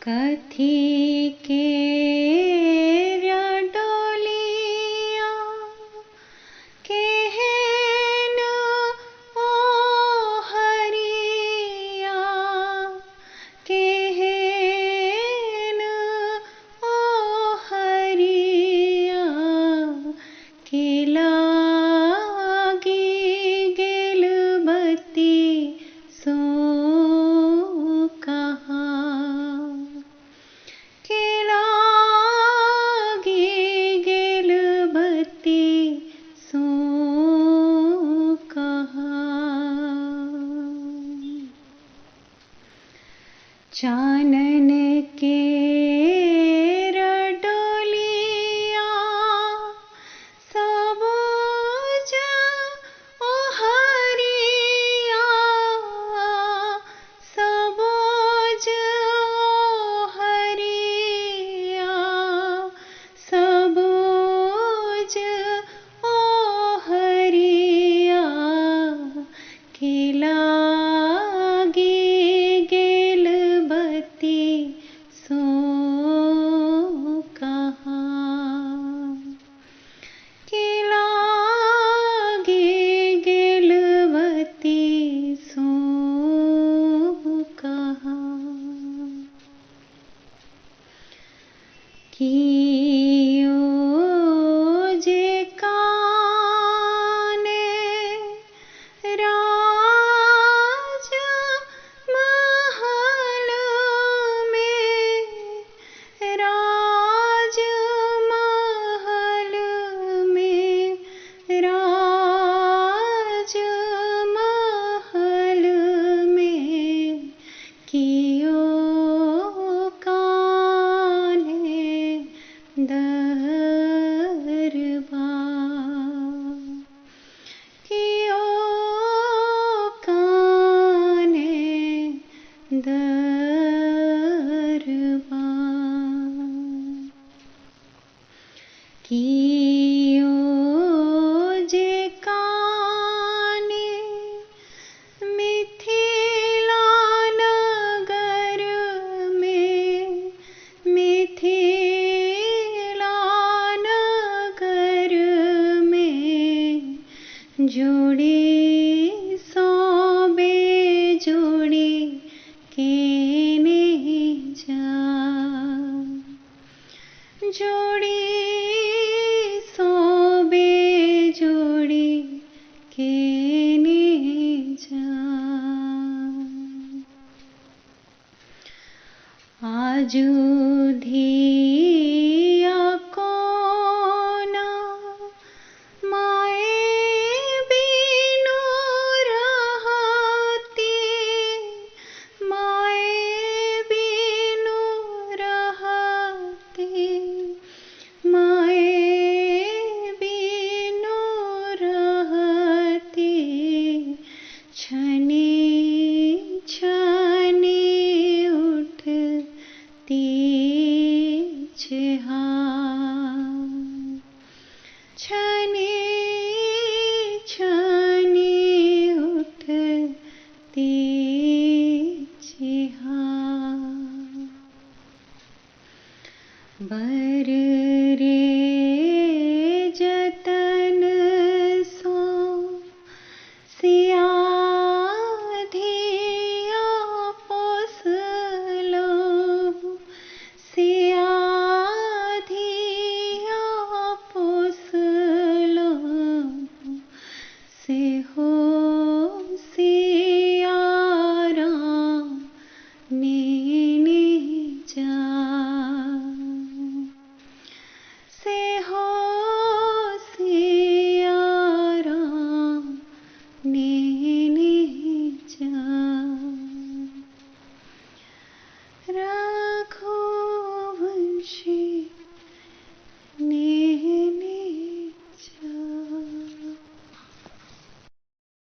कथी के डोलिया केहन ओ हरिया केहन ओ हरिया के लागी गेल बत्ती सो कहाँ के लागी गेल बत्ती सो कहाँ चानन के डोलिया सबोज ओ हरिया सबोज ओ हरिया सबोज ओ हरिया के लागी गेल बत्ती सो कहाँ के लागी गेल बत्ती सो कहाँ कियो जे काने राज महल में राज महल में राज महल में कियो कान्हे दरबार कियो कान्हे दरबार कियो जे काने मिथिला नगर में मिथिला नगर में जोड़ी सौ बेजोड़ी केने जा जोड़ी सौ बेजोड़ी केने जा आजू धिया कोना माए बिनु रहती माए बिनु रहती माए बिनु रहती छनी छनी उठती छहान छनी छनी उठती छहान बर रे जतन सो सिया धिया पोसलो सिया धिया पोसलो से हो सिया राम नेने जा से हो सिया राम नेने जा